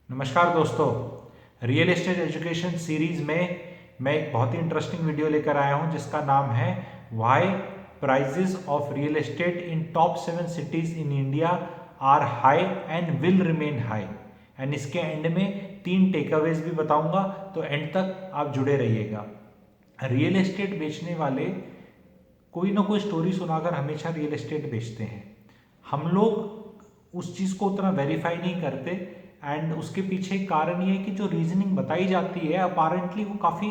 नमस्कार दोस्तों, real estate education series में मैं एक बहुत ही इंटरेस्टिंग वीडियो लेकर आया हूं जिसका नाम है why prices of real estate in top 7 cities in India are high and will remain high. And इसके एंड में 3 टेकअवेज भी बताऊंगा, तो एंड तक आप जुड़े रहिएगा। रियल एस्टेट बेचने वाले कोई ना कोई स्टोरी सुनाकर हमेशा रियल एस्टेट बेचते हैं। हम लोग उस चीज़ को उतना वेरीफाई नहीं करते एंड उसके पीछे एक कारण ये है कि जो रीजनिंग बताई जाती है अपारेंटली वो काफ़ी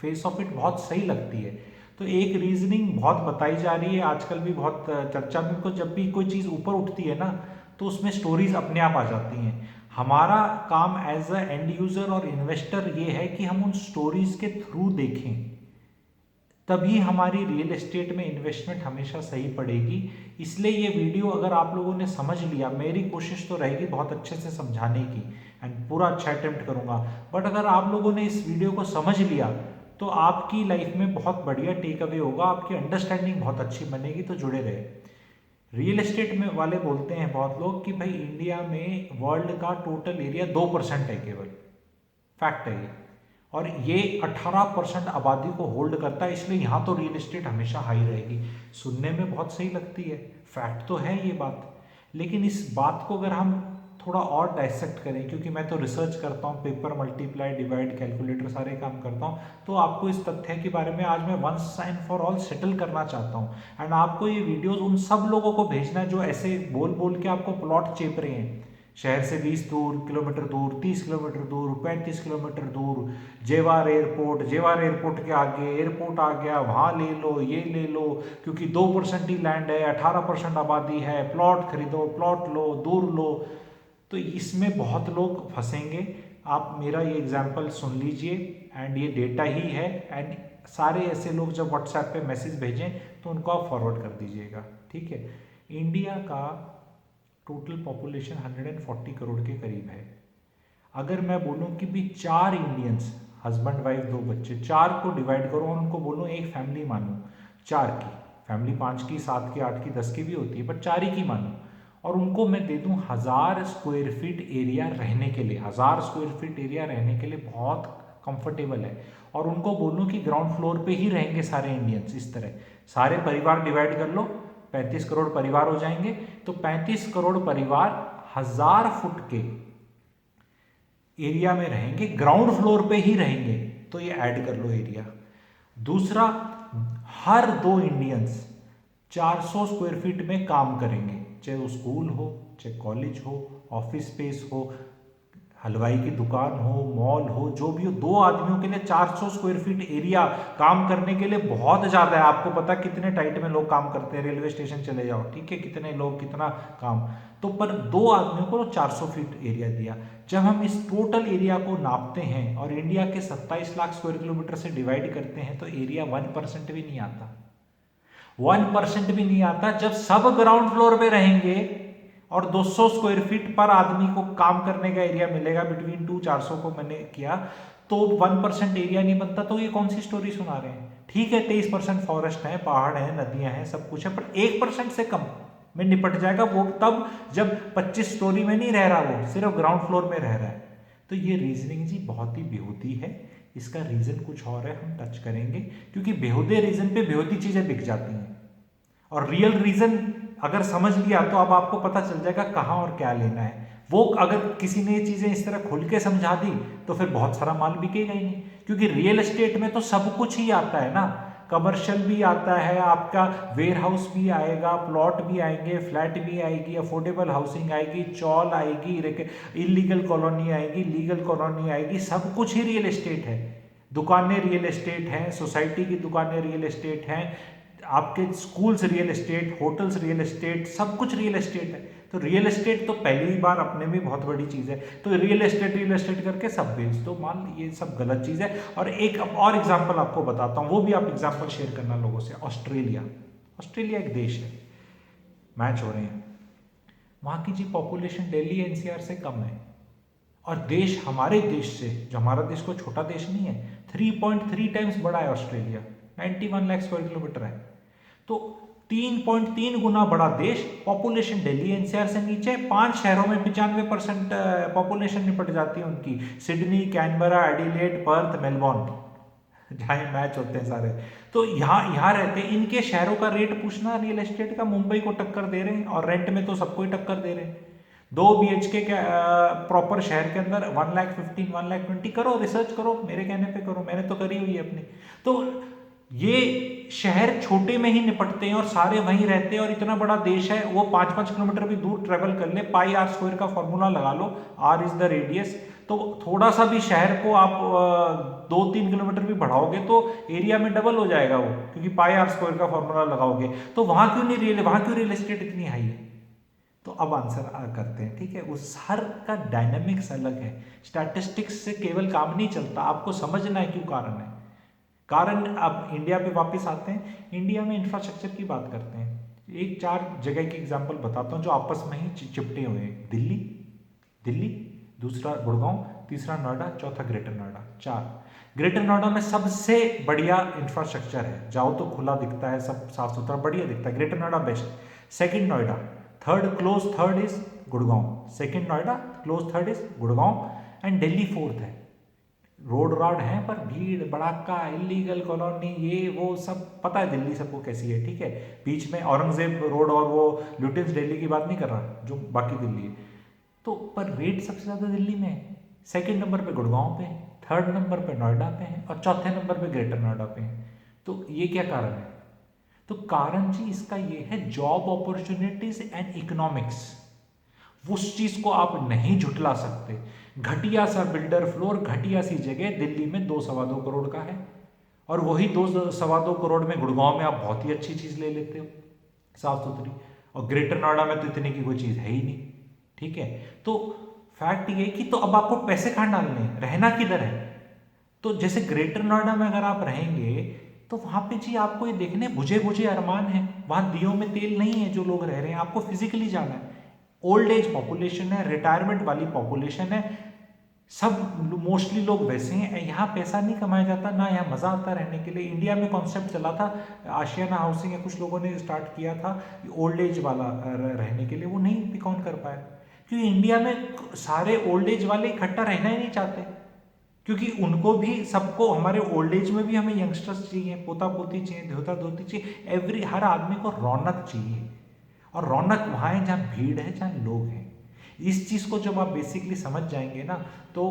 फेस ऑफ इट बहुत सही लगती है। तो एक रीजनिंग बहुत बताई जा रही है आजकल भी, बहुत चर्चा में, को जब भी कोई चीज़ ऊपर उठती है ना तो उसमें स्टोरीज अपने आप आ जाती हैं। हमारा काम एज अ एंड यूज़र और इन्वेस्टर ये है कि हम उन स्टोरीज के थ्रू देखें, तभी हमारी रियल एस्टेट में इन्वेस्टमेंट हमेशा सही पड़ेगी। इसलिए ये वीडियो अगर आप लोगों ने समझ लिया, मेरी कोशिश तो रहेगी बहुत अच्छे से समझाने की एंड पूरा अच्छा अटेम्प्ट करूंगा, बट अगर आप लोगों ने इस वीडियो को समझ लिया तो आपकी लाइफ में बहुत बढ़िया टेक अवे होगा, आपकी अंडरस्टैंडिंग बहुत अच्छी बनेगी। तो जुड़े रहे। रियल एस्टेट में वाले बोलते हैं बहुत लोग कि भाई इंडिया में वर्ल्ड का टोटल एरिया 2% है केवल। फैक्ट है ये। और ये 18% आबादी को होल्ड करता है, इसलिए यहाँ तो रियल एस्टेट हमेशा हाई रहेगी। सुनने में बहुत सही लगती है, फैक्ट तो है ये बात। लेकिन इस बात को अगर हम थोड़ा और डाइसेक्ट करें, क्योंकि मैं तो रिसर्च करता हूँ, पेपर मल्टीप्लाई डिवाइड कैलकुलेटर सारे काम करता हूँ, तो आपको इस तथ्य के बारे में आज मैं once and for all settle करना चाहता हूँ। एंड आपको ये वीडियोस उन सब लोगों को भेजना है जो ऐसे बोल बोल के आपको प्लॉट चेप रहे हैं। शहर से 20 किलोमीटर दूर, 30 किलोमीटर दूर, 35 किलोमीटर दूर, जेवार एयरपोर्ट के आगे एयरपोर्ट आ गया, वहाँ ले लो, ये ले लो, क्योंकि 2% ही लैंड है, 18% आबादी है, प्लॉट खरीदो, प्लॉट लो, दूर लो। तो इसमें बहुत लोग फंसेंगे। आप मेरा ये एग्जाम्पल सुन लीजिए एंड ये डेटा ही है। एंड सारे ऐसे लोग जब व्हाट्सएप पे मैसेज भेजें तो उनको आप फॉरवर्ड कर दीजिएगा, ठीक है। इंडिया का टोटल पॉपुलेशन 140 करोड़ के करीब है। अगर मैं बोलूं कि भी 4 इंडियंस, हस्बैंड वाइफ 2 बच्चे, 4 को डिवाइड करो और उनको बोलूं एक फैमिली मानो, 4 की फैमिली, 5 की, 7 की, 8 की, 10 की भी होती है, बट 4 ही की मानो, और उनको मैं दे दूं 1000 स्क्वायर फीट एरिया रहने के लिए, 1000 स्क्वायर फीट एरिया रहने के लिए बहुत कंफर्टेबल है, और उनको बोलूं कि ग्राउंड फ्लोर पे ही रहेंगे सारे इंडियंस, इस तरह सारे परिवार डिवाइड कर लो, 35 करोड़ परिवार हो जाएंगे। तो 35 करोड़ परिवार 1000 फुट के एरिया में रहेंगे, ग्राउंड फ्लोर पे ही रहेंगे, तो ये ऐड कर लो एरिया। दूसरा, हर 2 इंडियंस 400 स्क्वायर फीट में काम करेंगे, चाहे वो स्कूल हो, चाहे कॉलेज हो, ऑफिस स्पेस हो, हलवाई की दुकान हो, मॉल हो, जो भी हो, 2 आदमियों के लिए 400 स्क्वायर फीट एरिया काम करने के लिए बहुत ज़्यादा है। आपको पता कितने टाइट में लोग काम करते हैं, रेलवे स्टेशन चले जाओ, ठीक है, कितने लोग कितना काम, तो पर 2 आदमियों को 400 फीट एरिया दिया। जब हम इस टोटल एरिया को नापते हैं और इंडिया के 27 लाख स्क्वायर किलोमीटर से डिवाइड करते हैं तो एरिया 1% भी नहीं आता, 1% भी नहीं आता। जब सब ग्राउंड फ्लोर पे रहेंगे और 200 स्क्वायर फीट पर आदमी को काम करने का एरिया मिलेगा, बिटवीन 2-400 को मैंने किया, तो 1% एरिया नहीं बनता। तो ये कौन सी स्टोरी सुना रहे हैं? ठीक है, 23% फॉरेस्ट है, पहाड़ है, नदियां हैं, सब कुछ है, पर 1% से कम में निपट जाएगा वो तब जब 25 स्टोरी में नहीं रह रहा, वो सिर्फ ग्राउंड फ्लोर में रह रहा है। तो ये रीजनिंग जी बहुत ही बेहूदी है। इसका रीजन कुछ और है, हम टच करेंगे, क्योंकि बेहूदे रीजन पे बेहूदी चीजें बिक जाती हैं, और रियल रीजन अगर समझ लिया तो अब आपको पता चल जाएगा कहाँ और क्या लेना है। वो अगर किसी ने ये चीजें इस तरह खुल के समझा दी तो फिर बहुत सारा माल बिकेगा ही नहीं, क्योंकि रियल एस्टेट में तो सब कुछ ही आता है ना। कमर्शियल भी आता है, आपका वेयर हाउस भी आएगा, प्लॉट भी आएंगे, फ्लैट भी आएगी, अफोर्डेबल हाउसिंग आएगी, चॉल आएगी, इलीगल कॉलोनी आएगी, लीगल कॉलोनी आएगी, सब कुछ ही रियल एस्टेट है। दुकानें रियल एस्टेट हैं, सोसाइटी की दुकानें रियल एस्टेट हैं, आपके schools real estate, hotels real estate, सब कुछ रियल एस्टेट है। तो रियल एस्टेट तो पहली बार अपने में बहुत बड़ी चीज़ है। तो रियल एस्टेट करके सब बेच दो माल, ये सब गलत चीज़ है। और एक और एग्जांपल आपको बताता हूँ, वो भी आप एग्जांपल शेयर करना लोगों से। ऑस्ट्रेलिया, ऑस्ट्रेलिया एक देश है, मैच हो रहे हैं, वहाँ की जी पॉपुलेशन दिल्ली एनसीआर से कम है, और देश हमारे देश से, जो हमारा देश को छोटा देश नहीं है, 3.3 टाइम्स बड़ा है ऑस्ट्रेलिया, 91 लाख स्क्वायर किलोमीटर है। तो 3.3 गुना बड़ा देश, पॉपुलेशन दिल्ली एनसीआर से नीचे, 5 शहरों में 95% पॉपुलेशन निपट जाती है उनकी, Sydney, Canberra, Adelaide, Perth, Melbourne, जहाँ मैच होते हैं सारे। तो यहाँ यहाँ रहते हैं। इनके शहरों का रेट पूछना रियल एस्टेट का, मुंबई को टक्कर दे रहे हैं, और रेंट में तो सबको ही टक्कर दे रहे हैं। 2 BHK के प्रॉपर शहर के अंदर 1,15,000 1,20,000 करो, रिसर्च करो, मेरे कहने पे करो, मैंने तो करी हुई है अपनी। तो ये शहर छोटे में ही निपटते हैं और सारे वहीं रहते हैं, और इतना बड़ा देश है, वो 5-5 किलोमीटर भी दूर ट्रेवल कर ले, पाई आर स्क्वायर का फॉर्मूला लगा लो, आर इज द रेडियस, तो थोड़ा सा भी शहर को आप 2-3 किलोमीटर भी बढ़ाओगे तो एरिया में डबल हो जाएगा वो, क्योंकि पाई आर स्क्वायर का फॉर्मूला लगाओगे। तो वहां क्यों रियल एस्टेट इतनी हाई है? तो अब आंसर करते हैं, ठीक है। उस हर का डायनामिक्स अलग है, स्टैटिस्टिक्स से केवल काम नहीं चलता, आपको समझना है क्यों कारण है। कारण, अब इंडिया पे वापस आते हैं, इंडिया में इंफ्रास्ट्रक्चर की बात करते हैं। एक 4 जगह की एग्जांपल बताता हूँ जो आपस में ही चिपटे हुए हैं। दिल्ली, दूसरा गुड़गांव, तीसरा नोएडा, चौथा ग्रेटर नोएडा। 4 ग्रेटर नोएडा में सबसे बढ़िया इंफ्रास्ट्रक्चर है, जाओ तो खुला दिखता है, सब साफ सुथरा बढ़िया दिखता है, greater Noida best. Second Noida, third is Gurgaon, second Noida, third is Gurgaon, and Delhi 4th है। रोड है पर भीड़ भड़ाका, इलीगल कॉलोनी, ये वो सब पता है दिल्ली सबको कैसी है, ठीक है। बीच में औरंगजेब रोड और वो ल्यूटेंस दिल्ली की बात नहीं कर रहा, जो बाकी दिल्ली है। तो पर रेट सबसे ज्यादा दिल्ली में है, सेकंड नंबर पे गुड़गांव पे है, थर्ड नंबर पे नोएडा पे है, और चौथे नंबर पे ग्रेटर नोएडा पे है। तो ये क्या कारण है? तो कारण जी इसका ये है, जॉब अपॉर्चुनिटीज एंड इकोनॉमिक्स। उस चीज को आप नहीं झुटला सकते। घटिया सा बिल्डर फ्लोर, घटिया सी जगह दिल्ली में 2-2.25 करोड़ का है, और वही 2-2.25 करोड़ में गुड़गांव में आप बहुत ही अच्छी चीज ले लेते हो, साफ सुथरी, और ग्रेटर नोएडा में तो इतने की कोई चीज है ही नहीं, ठीक है। तो फैक्ट ये कि तो अब आपको पैसे कहाँ डालने हैं, रहना किधर है? तो जैसे ग्रेटर नोएडा में अगर आप रहेंगे तो वहां पे जी आपको ये देखने बुझे बुझे अरमान है, वहां दियों में तेल नहीं है जो लोग रह रहे हैं, आपको फिजिकली जाना है। ओल्ड एज पॉपुलेशन है, रिटायरमेंट वाली पॉपुलेशन है, सब मोस्टली लोग वैसे हैं। यहाँ पैसा नहीं कमाया जाता, ना यहाँ मजा आता रहने के लिए। इंडिया में कॉन्सेप्ट चला था, आशियाना हाउसिंग या कुछ लोगों ने स्टार्ट किया था ओल्ड एज वाला रहने के लिए, वो नहीं पिक ऑन कर पाया, क्योंकि इंडिया में सारे ओल्ड एज वाले इकट्ठा रहना ही नहीं चाहते, क्योंकि उनको भी, सबको, हमारे ओल्ड एज में भी हमें यंगस्टर्स चाहिए, पोता पोती चाहिए, धोता धोती चाहिए, हर आदमी को रौनक चाहिए, और रौनक वहाँ है जहाँ भीड़ है, जहाँ लोग हैं। इस चीज़ को जब आप बेसिकली समझ जाएंगे ना, तो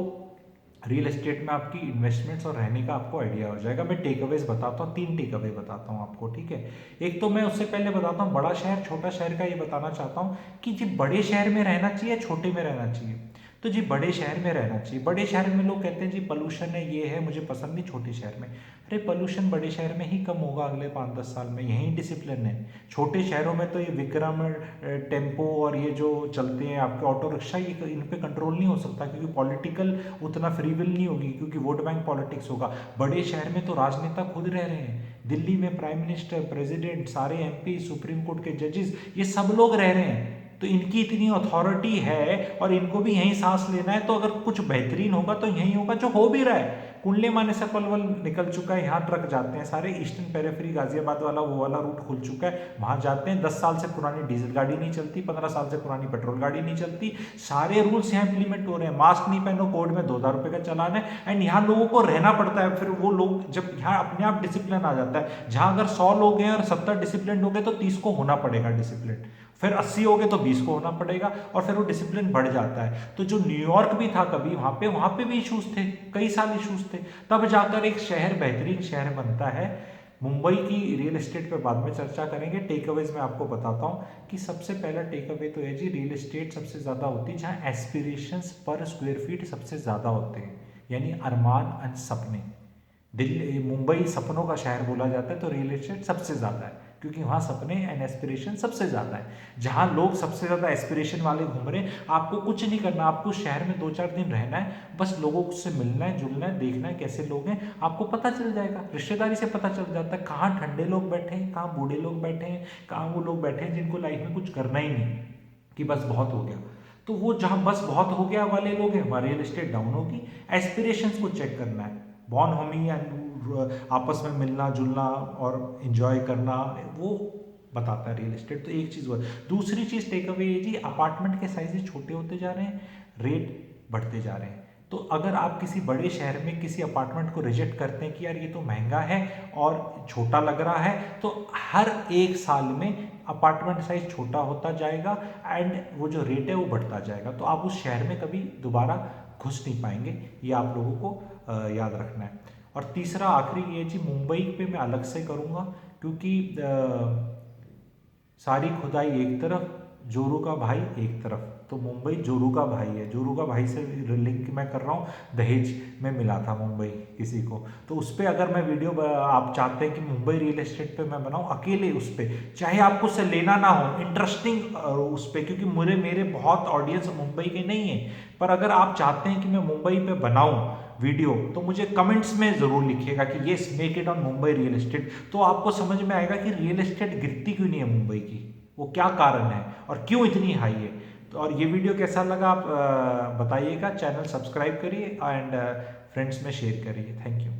रियल एस्टेट में आपकी इन्वेस्टमेंट्स और रहने का आपको आइडिया हो जाएगा। मैं टेक अवेज बताता हूँ, 3 टेक अवे बताता हूँ आपको, ठीक है। एक तो मैं उससे पहले बताता हूँ बड़ा शहर छोटा शहर का, ये बताना चाहता हूँ कि जी बड़े शहर में रहना चाहिए, छोटे में रहना चाहिए। तो जी बड़े शहर में रहना चाहिए। बड़े शहर में लोग कहते हैं जी पोल्यूशन है, ये है, मुझे पसंद नहीं छोटे शहर में। अरे पोल्यूशन बड़े शहर में ही कम होगा अगले 5-10 साल में, यही डिसिप्लिन है। छोटे शहरों में तो ये विक्रम, टेम्पो और ये जो चलते हैं आपके ऑटो रिक्शा, ये इन पे कंट्रोल नहीं हो सकता, क्योंकि पॉलिटिकल उतना फ्री विल नहीं होगी, क्योंकि वोट बैंक पॉलिटिक्स होगा। बड़े शहर में तो राजनेता खुद रह रहे हैं, दिल्ली में प्राइम मिनिस्टर, प्रेसिडेंट, सारे MP, सुप्रीम कोर्ट के जजेस, ये सब लोग रह रहे हैं। तो इनकी इतनी अथॉरिटी है और इनको भी यहीं सांस लेना है, तो अगर कुछ बेहतरीन होगा तो यहीं होगा, जो हो भी रहा है। कुंडली माने से पलवल निकल चुका है, यहाँ ट्रक जाते हैं सारे, ईस्टर्न पेरिफेरी गाजियाबाद वाला वो वाला रूट खुल चुका है, वहां जाते हैं। 10 साल से पुरानी डीजल गाड़ी नहीं चलती, 15 साल से पुरानी पेट्रोल गाड़ी नहीं चलती, सारे रूल्स यहाँ इंप्लीमेंट हो रहे हैं। मास्क नहीं पहनो, कोर्ट में 2,000 रुपए का चालान है, एंड यहाँ लोगों को रहना पड़ता है। फिर वो लोग, जब यहाँ अपने आप डिसिप्लिन आ जाता है, जहां अगर 100 लोग हैं और 70 डिसिप्लिन हो गए तो 30 को होना पड़ेगा डिसिप्लिन, फिर 80 हो गए तो 20 को होना पड़ेगा, और फिर वो डिसिप्लिन बढ़ जाता है। तो जो न्यूयॉर्क भी था कभी, वहां पे भी इश्यूज थे, कई साल इश्यूज थे, तब जाकर एक शहर बेहतरीन शहर बनता है। मुंबई की रियल एस्टेट पे बाद में चर्चा करेंगे। टेक अवेज में आपको बताता हूँ कि सबसे पहला टेक अवे तो है जी, रियल एस्टेट सबसे ज्यादा होती है जहाँ एस्पिरेशंस पर स्क्वायर फीट सबसे ज्यादा होते हैं, यानी अरमान एंड सपने। दिल्ली, मुंबई सपनों का शहर बोला जाता है, तो रियल एस्टेट सबसे ज्यादा है, क्योंकि वहाँ सपने एंड एस्पिरेशन सबसे ज़्यादा है। जहाँ लोग सबसे ज़्यादा एस्पिरेशन वाले घूम रहे हैं, आपको कुछ नहीं करना, आपको शहर में 2-4 दिन रहना है, बस लोगों से मिलना है, जुलना है, देखना है कैसे लोग हैं, आपको पता चल जाएगा, रिश्तेदारी से पता चल जाता है कहाँ ठंडे लोग बैठे हैं, कहाँ बूढ़े लोग बैठे हैं, कहाँ वो लोग बैठे हैं जिनको लाइफ में कुछ करना ही नहीं, कि बस बहुत हो गया। तो वो जहाँ बस बहुत हो गया वाले लोग हैं, वहाँ रियल एस्टेट डाउन होगी। एस्पिरेशंस को चेक करना है, बॉर्न होमी एंड आपस में मिलना जुलना और एंजॉय करना, वो बताता है रियल एस्टेट। तो एक चीज़ वो। दूसरी चीज़ टेक अवे ये जी, अपार्टमेंट के साइजेस छोटे होते जा रहे हैं, रेट बढ़ते जा रहे हैं। तो अगर आप किसी बड़े शहर में किसी अपार्टमेंट को रिजेक्ट करते हैं कि यार ये तो महंगा है और छोटा लग रहा है, तो हर एक साल में अपार्टमेंट साइज छोटा होता जाएगा एंड वो जो रेट है वो बढ़ता जाएगा। तो आप उस शहर में कभी दोबारा घुस नहीं पाएंगे, ये आप लोगों को याद रखना है। और तीसरा आखिरी ये जी, मुंबई पे मैं अलग से करूँगा, क्योंकि सारी खुदाई एक तरफ, जोरू का भाई एक तरफ। तो मुंबई जोरू का भाई है, जोरू का भाई से लिंक मैं कर रहा हूँ, दहेज में मिला था मुंबई किसी को। तो उस पर अगर मैं वीडियो आप चाहते हैं कि मुंबई रियल एस्टेट पे मैं बनाऊँ अकेले उस पर, चाहे आपको उससे लेना ना हो, इंटरेस्टिंग उस पर, क्योंकि मेरे बहुत ऑडियंस मुंबई के नहीं है, पर अगर आप चाहते हैं कि मैं मुंबई पे बनाऊँ वीडियो, तो मुझे कमेंट्स में ज़रूर लिखिएगा कि yes make it on Mumbai real estate. तो आपको समझ में आएगा कि रियल एस्टेट गिरती क्यों नहीं है मुंबई की, वो क्या कारण है और क्यों इतनी हाई है। तो और ये वीडियो कैसा लगा आप बताइएगा। चैनल सब्सक्राइब करिए एंड फ्रेंड्स में शेयर करिए। Thank you.